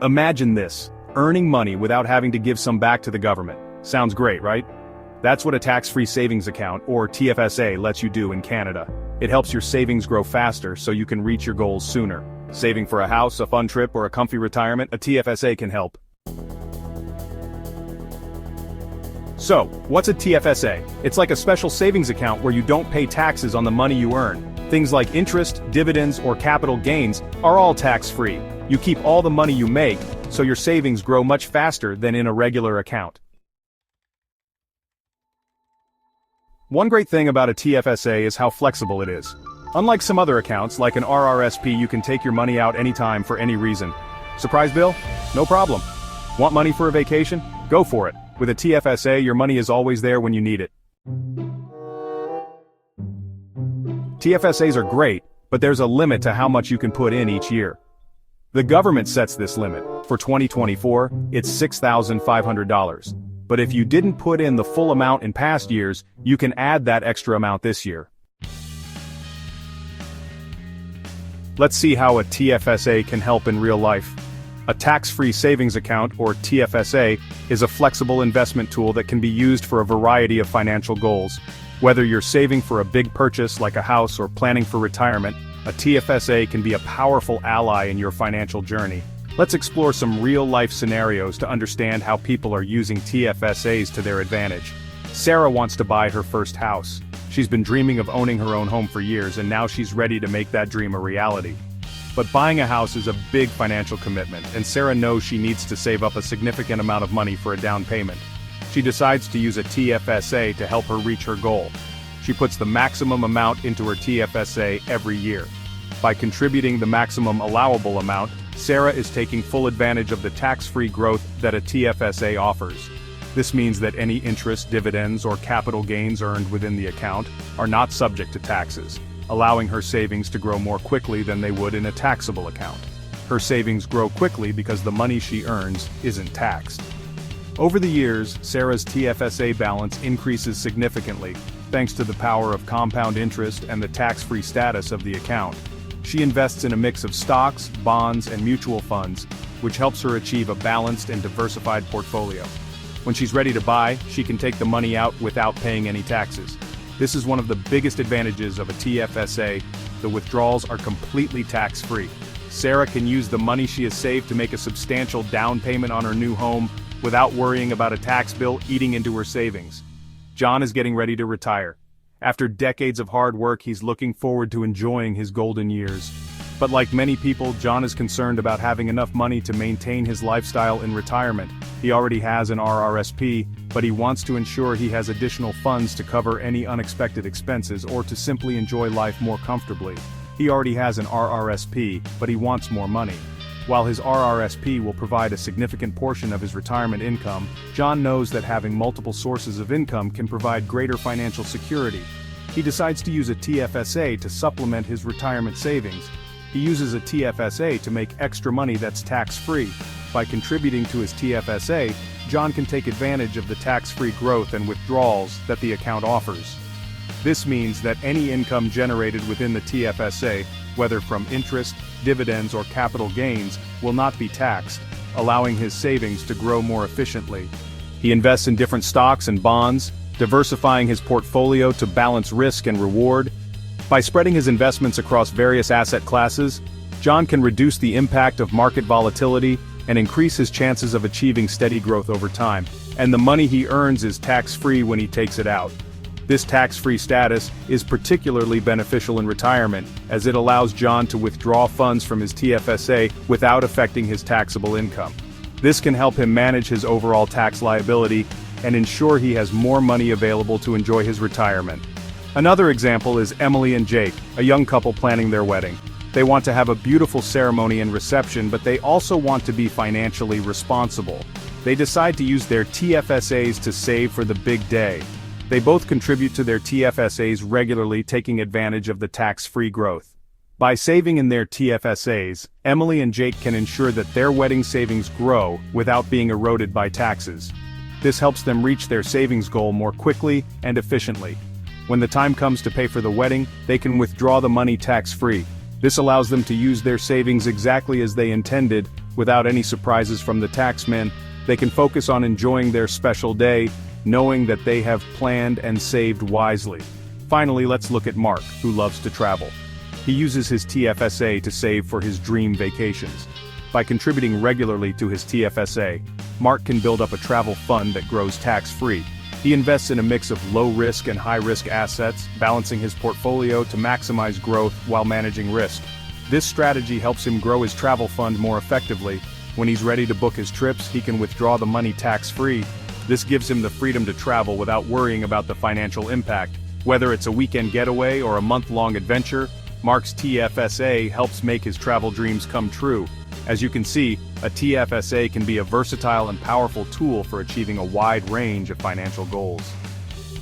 Imagine this, earning money without having to give some back to the government. Sounds great, right? That's what a tax-free savings account, or TFSA, lets you do in Canada. It helps your savings grow faster so you can reach your goals sooner. Saving for a house, a fun trip, or a comfy retirement, a TFSA can help. So, what's a TFSA? It's like a special savings account where you don't pay taxes on the money you earn. Things like interest, dividends, or capital gains are all tax-free. You keep all the money you make, so your savings grow much faster than in a regular account. One great thing about a TFSA is how flexible it is. Unlike some other accounts, like an RRSP, you can take your money out anytime for any reason. Surprise bill? No problem. Want money for a vacation? Go for it. With a TFSA, your money is always there when you need it. TFSAs are great, but there's a limit to how much you can put in each year. The government sets this limit. For 2024, it's $6,500. But if you didn't put in the full amount in past years, you can add that extra amount this year. Let's see how a TFSA can help in real life. A tax-free savings account, or TFSA, is a flexible investment tool that can be used for a variety of financial goals. Whether you're saving for a big purchase like a house or planning for retirement, a TFSA can be a powerful ally in your financial journey. Let's explore some real-life scenarios to understand how people are using TFSAs to their advantage. Sarah wants to buy her first house. She's been dreaming of owning her own home for years, and now she's ready to make that dream a reality. But buying a house is a big financial commitment, and Sarah knows she needs to save up a significant amount of money for a down payment. She decides to use a TFSA to help her reach her goal. She puts the maximum amount into her TFSA every year. By contributing the maximum allowable amount, Sarah is taking full advantage of the tax-free growth that a TFSA offers. This means that any interest, dividends, or capital gains earned within the account are not subject to taxes, allowing her savings to grow more quickly than they would in a taxable account. Her savings grow quickly because the money she earns isn't taxed. Over the years, Sarah's TFSA balance increases significantly, thanks to the power of compound interest and the tax-free status of the account. She invests in a mix of stocks, bonds, and mutual funds, which helps her achieve a balanced and diversified portfolio. When she's ready to buy, she can take the money out without paying any taxes. This is one of the biggest advantages of a TFSA. The withdrawals are completely tax-free. Sarah can use the money she has saved to make a substantial down payment on her new home without worrying about a tax bill eating into her savings. John is getting ready to retire. After decades of hard work, he's looking forward to enjoying his golden years. But like many people, John is concerned about having enough money to maintain his lifestyle in retirement. He already has an RRSP, but he wants to ensure he has additional funds to cover any unexpected expenses or to simply enjoy life more comfortably. He already has an RRSP, but he wants more money. While his RRSP will provide a significant portion of his retirement income, John knows that having multiple sources of income can provide greater financial security. He decides to use a TFSA to supplement his retirement savings. He uses a TFSA to make extra money that's tax-free. By contributing to his TFSA, John can take advantage of the tax-free growth and withdrawals that the account offers. This means that any income generated within the TFSA, whether from interest, dividends, or capital gains, will not be taxed, allowing his savings to grow more efficiently. He invests in different stocks and bonds, diversifying his portfolio to balance risk and reward. By spreading his investments across various asset classes, John can reduce the impact of market volatility and increase his chances of achieving steady growth over time. And the money he earns is tax-free when he takes it out. This tax-free status is particularly beneficial in retirement, as it allows John to withdraw funds from his TFSA without affecting his taxable income. This can help him manage his overall tax liability and ensure he has more money available to enjoy his retirement. Another example is Emily and Jake, a young couple planning their wedding. They want to have a beautiful ceremony and reception, but they also want to be financially responsible. They decide to use their TFSAs to save for the big day. They both contribute to their TFSAs regularly, taking advantage of the tax-free growth. By saving in their TFSAs, Emily and Jake can ensure that their wedding savings grow without being eroded by taxes. This helps them reach their savings goal more quickly and efficiently. When the time comes to pay for the wedding, they can withdraw the money tax-free. This allows them to use their savings exactly as they intended, without any surprises from the taxman. They can focus on enjoying their special day, knowing that they have planned and saved wisely. Finally, let's look at Mark, who loves to travel. He uses his TFSA to save for his dream vacations. By contributing regularly to his TFSA, Mark can build up a travel fund that grows tax-free. He invests in a mix of low-risk and high-risk assets, balancing his portfolio to maximize growth while managing risk. This strategy helps him grow his travel fund more effectively. When he's ready to book his trips, he can withdraw the money tax-free. This gives him the freedom to travel without worrying about the financial impact. Whether it's a weekend getaway or a month-long adventure, Mark's TFSA helps make his travel dreams come true. As you can see, a TFSA can be a versatile and powerful tool for achieving a wide range of financial goals.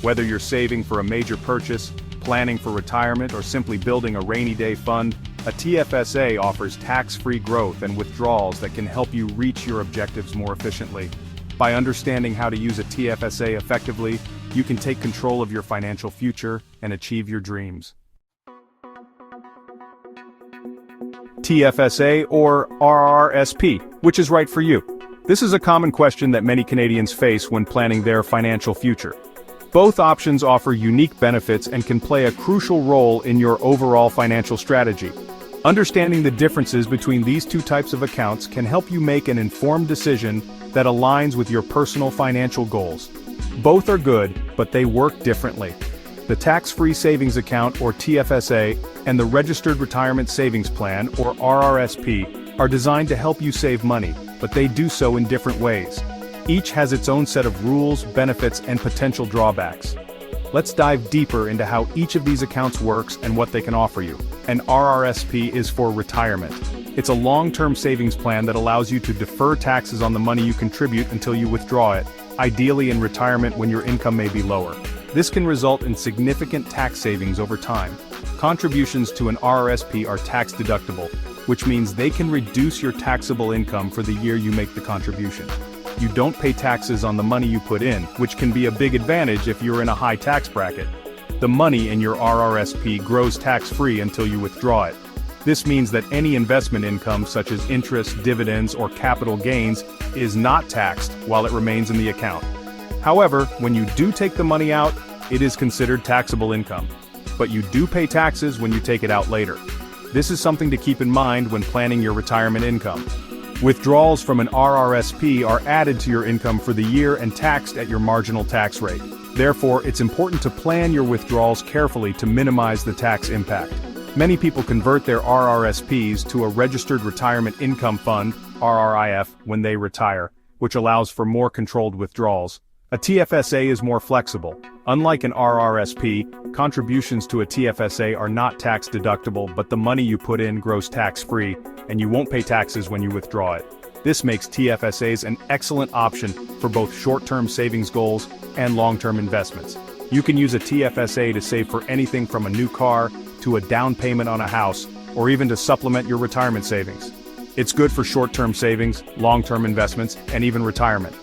Whether you're saving for a major purchase, planning for retirement, or simply building a rainy day fund, a TFSA offers tax-free growth and withdrawals that can help you reach your objectives more efficiently. By understanding how to use a TFSA effectively, you can take control of your financial future and achieve your dreams. TFSA or RRSP, which is right for you? This is a common question that many Canadians face when planning their financial future. Both options offer unique benefits and can play a crucial role in your overall financial strategy. Understanding the differences between these two types of accounts can help you make an informed decision that aligns with your personal financial goals. Both are good, but they work differently. The tax-free savings account, or TFSA, and the Registered Retirement Savings Plan, or RRSP, are designed to help you save money, but they do so in different ways. Each has its own set of rules, benefits, and potential drawbacks. Let's dive deeper into how each of these accounts works and what they can offer you. An RRSP is for retirement. It's a long-term savings plan that allows you to defer taxes on the money you contribute until you withdraw it, ideally in retirement when your income may be lower. This can result in significant tax savings over time. Contributions to an RRSP are tax-deductible, which means they can reduce your taxable income for the year you make the contribution. You don't pay taxes on the money you put in, which can be a big advantage if you're in a high tax bracket. The money in your RRSP grows tax-free until you withdraw it. This means that any investment income such as interest, dividends, or capital gains is not taxed while it remains in the account. However, when you do take the money out, it is considered taxable income. But you do pay taxes when you take it out later. This is something to keep in mind when planning your retirement income. Withdrawals from an RRSP are added to your income for the year and taxed at your marginal tax rate. Therefore, it's important to plan your withdrawals carefully to minimize the tax impact. Many people convert their RRSPs to a Registered Retirement Income Fund, RRIF, when they retire, which allows for more controlled withdrawals. A TFSA is more flexible. Unlike an RRSP, contributions to a TFSA are not tax deductible, but the money you put in grows tax-free, and you won't pay taxes when you withdraw it. This makes TFSAs an excellent option for both short-term savings goals and long-term investments. You can use a TFSA to save for anything from a new car, to a down payment on a house, or even to supplement your retirement savings. It's good for short-term savings, long-term investments, and even retirement.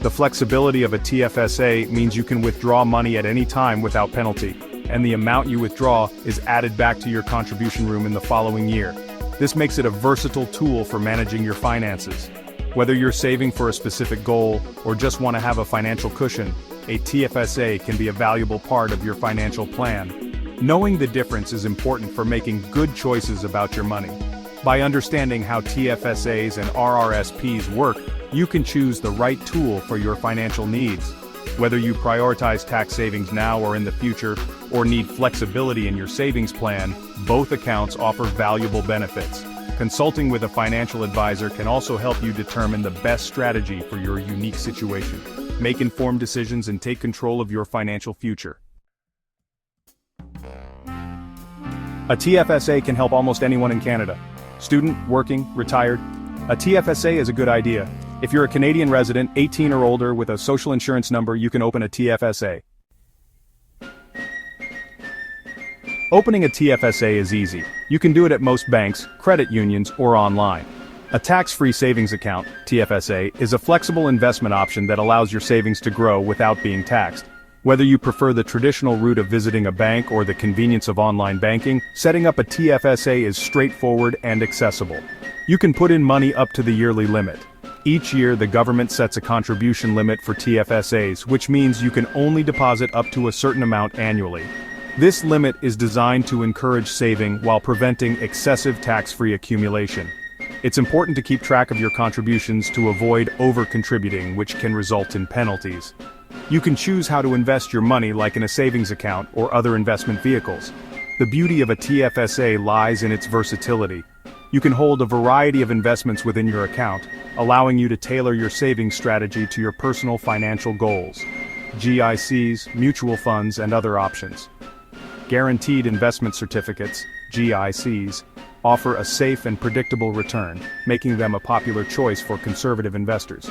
The flexibility of a TFSA means you can withdraw money at any time without penalty, and the amount you withdraw is added back to your contribution room in the following year. This makes it a versatile tool for managing your finances. Whether you're saving for a specific goal or just want to have a financial cushion, a TFSA can be a valuable part of your financial plan. Knowing the difference is important for making good choices about your money. By understanding how TFSAs and RRSPs work, you can choose the right tool for your financial needs. Whether you prioritize tax savings now or in the future, or need flexibility in your savings plan, both accounts offer valuable benefits. Consulting with a financial advisor can also help you determine the best strategy for your unique situation. Make informed decisions and take control of your financial future. A TFSA can help almost anyone in Canada. Student, working, retired. A TFSA is a good idea. If you're a Canadian resident, 18 or older with a social insurance number, you can open a TFSA. Opening a TFSA is easy. You can do it at most banks, credit unions, or online. A tax-free savings account, TFSA, is a flexible investment option that allows your savings to grow without being taxed. Whether you prefer the traditional route of visiting a bank or the convenience of online banking, setting up a TFSA is straightforward and accessible. You can put in money up to the yearly limit. Each year, the government sets a contribution limit for TFSAs, which means you can only deposit up to a certain amount annually. This limit is designed to encourage saving while preventing excessive tax-free accumulation. It's important to keep track of your contributions to avoid over-contributing, which can result in penalties. You can choose how to invest your money, like in a savings account or other investment vehicles. The beauty of a TFSA lies in its versatility. You can hold a variety of investments within your account, allowing you to tailor your savings strategy to your personal financial goals. GICs, mutual funds, and other options. Guaranteed investment certificates, GICs, offer a safe and predictable return, making them a popular choice for conservative investors.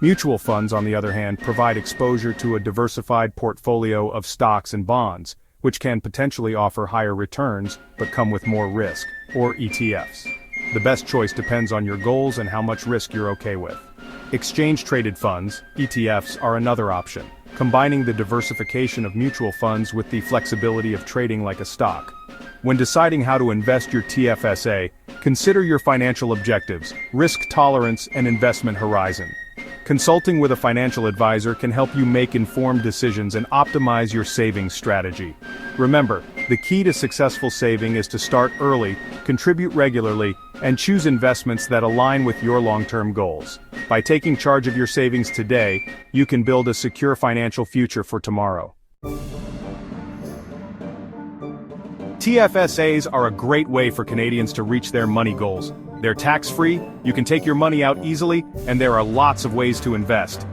Mutual funds, on the other hand, provide exposure to a diversified portfolio of stocks and bonds, which can potentially offer higher returns but come with more risk, or ETFs. The best choice depends on your goals and how much risk you're okay with. Exchange-traded funds, ETFs, are another option, combining the diversification of mutual funds with the flexibility of trading like a stock. When deciding how to invest your TFSA, consider your financial objectives, risk tolerance, and investment horizon. Consulting with a financial advisor can help you make informed decisions and optimize your savings strategy. Remember, the key to successful saving is to start early, contribute regularly, and choose investments that align with your long-term goals. By taking charge of your savings today, you can build a secure financial future for tomorrow. TFSAs are a great way for Canadians to reach their money goals. They're tax-free, you can take your money out easily, and there are lots of ways to invest.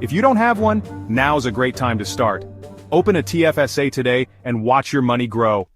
If you don't have one, now's a great time to start. Open a TFSA today and watch your money grow.